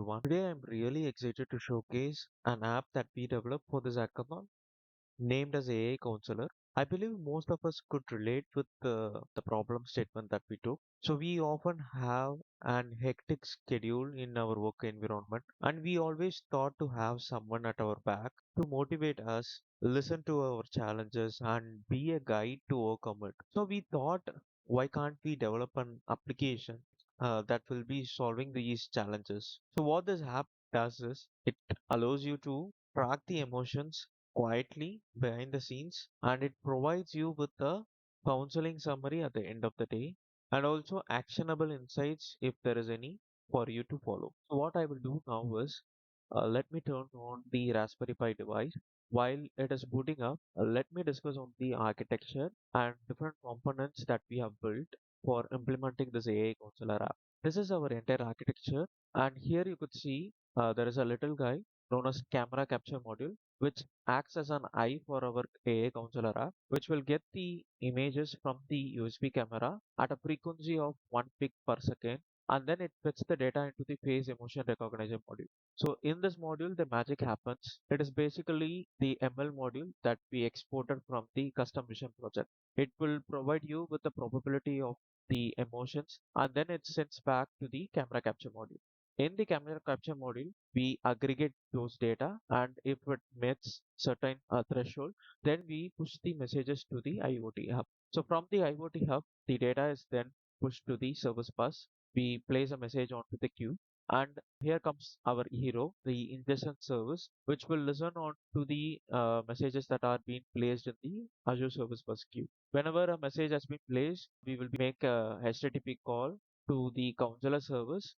everyone. Today I'm really excited to showcase an app that we developed for this hackathon named as AI Counselor. I believe most of us could relate with the problem statement that we took. So we often have an hectic schedule in our work environment, and we always thought to have someone at our back to motivate us, listen to our challenges, and be a guide to overcome it. So we thought, why can't we develop an application that will be solving these challenges? So what this app does is it allows you to track the emotions quietly behind the scenes, and it provides you with a counseling summary at the end of the day and also actionable insights if there is any for you to follow. So what I will do now is let me turn on the Raspberry Pi device. While it is booting up, let me discuss on the architecture and different components that we have built for implementing this AI counselor app. This is our entire architecture, and here you could see there is a little guy known as camera capture module, which acts as an eye for our AI counselor app, which will get the images from the USB camera at a frequency of 1 pic per second, and then it fits the data into the face emotion recognition module. So in this module, the magic happens. It is basically the ML module that we exported from the custom vision project. It will provide you with the probability of the emotions, and then it sends back to the camera capture module. In the camera capture module, we aggregate those data, and if it meets certain threshold, then we push the messages to the IoT hub. So from the IoT hub, the data is then pushed to the service bus. We place a message onto the queue, and here comes our hero, the ingestion service, which will listen on to the messages that are being placed in the Azure Service Bus queue. Whenever a message has been placed, we will make a HTTP call to the counselor service,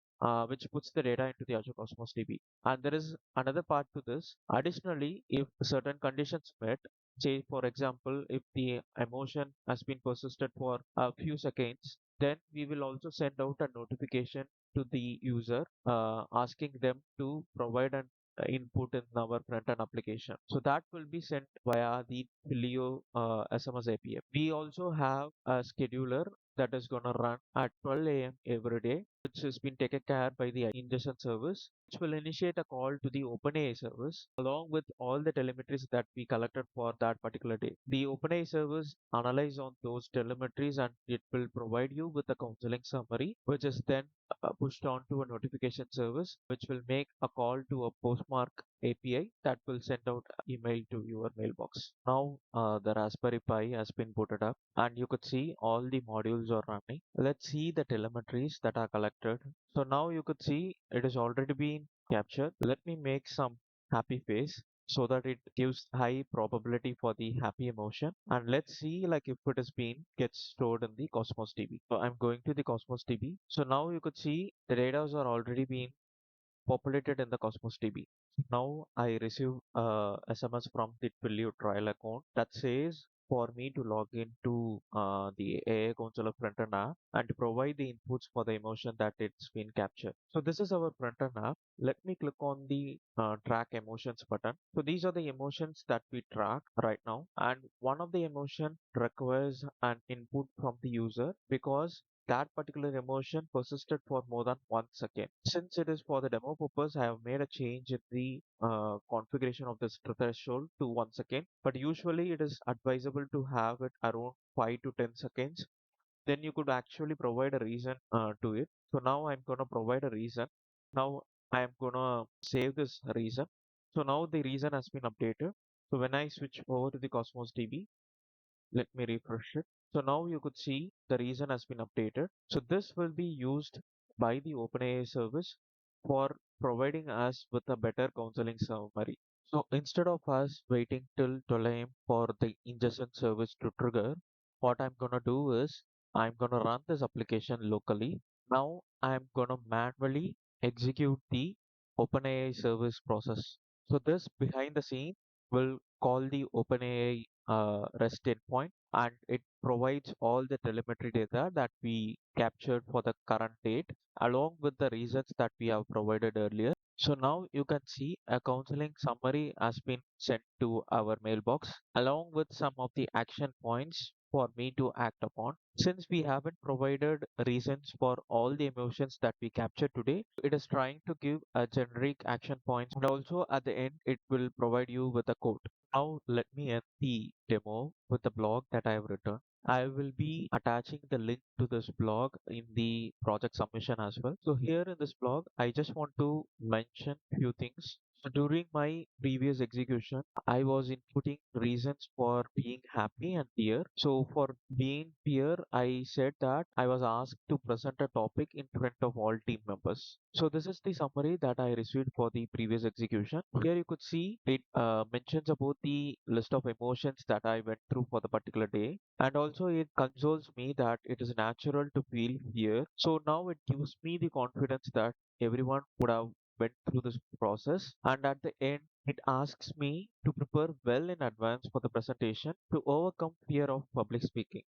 which puts the data into the Azure Cosmos DB. And there is another part to this. Additionally, if certain conditions met, say for example, if the emotion has been persisted for a few seconds, then we will also send out a notification to the user asking them to provide an input in our front-end application. So that will be sent via the Twilio SMS API. We also have a scheduler that is going to run at 12 a.m. every day, which has been taken care by the ingestion service, which will initiate a call to the OpenAI service along with all the telemetries that we collected for that particular day. The OpenAI service analyze on those telemetries, and it will provide you with a counseling summary, which is then pushed on to a notification service, which will make a call to a Postmark API that will send out email to your mailbox. Now the Raspberry Pi has been booted up, and you could see all the modules are running. Let's see the telemetries that are collected. So now you could see it has already been captured. Let me make some happy face so that it gives high probability for the happy emotion, and let's see like if it has been gets stored in the Cosmos DB. So I'm going to the Cosmos DB. So now you could see the data are already being populated in the Cosmos DB. Now I receive a SMS from the Twilio trial account that says for me to log into the AI Counselor front-end app and to provide the inputs for the emotion that it's been captured. So this is our front-end app. Let me click on the track emotions button. So these are the emotions that we track right now, and one of the emotion requires an input from the user because that particular emotion persisted for more than 1 second. Since it is for the demo purpose, I have made a change in the configuration of this threshold to 1 second, but usually it is advisable to have it around 5 to 10 seconds. Then you could actually provide a reason to it. So now I'm going to provide a reason. Now I'm going to save this reason. So now the reason has been updated. So when I switch over to the Cosmos DB, let me refresh it. So now you could see the reason has been updated. So this will be used by the OpenAI service for providing us with a better counseling summary. So instead of us waiting till 12 a.m. for the ingestion service to trigger, what I'm gonna do is I'm gonna run this application locally. Now I'm gonna manually execute the OpenAI service process. So this behind the scene will call the OpenAI REST endpoint, and it provides all the telemetry data that we captured for the current date along with the reasons that we have provided earlier. So now you can see a counseling summary has been sent to our mailbox along with some of the action points for me to act upon. Since we haven't provided reasons for all the emotions that we capture today, it is trying to give a generic action points, and also at the end it will provide you with a quote. Now let me end the demo with the blog that I have written. I will be attaching the link to this blog in the project submission as well. So here in this blog, I just want to mention few things. So during my previous execution, I was inputting reasons for being happy and fear. So for being fear, I said that I was asked to present a topic in front of all team members. So this is the summary that I received for the previous execution. Here you could see it mentions about the list of emotions that I went through for the particular day, and also it consoles me that it is natural to feel fear. So now it gives me the confidence that everyone would have went through this process, and at the end it asks me to prepare well in advance for the presentation to overcome fear of public speaking.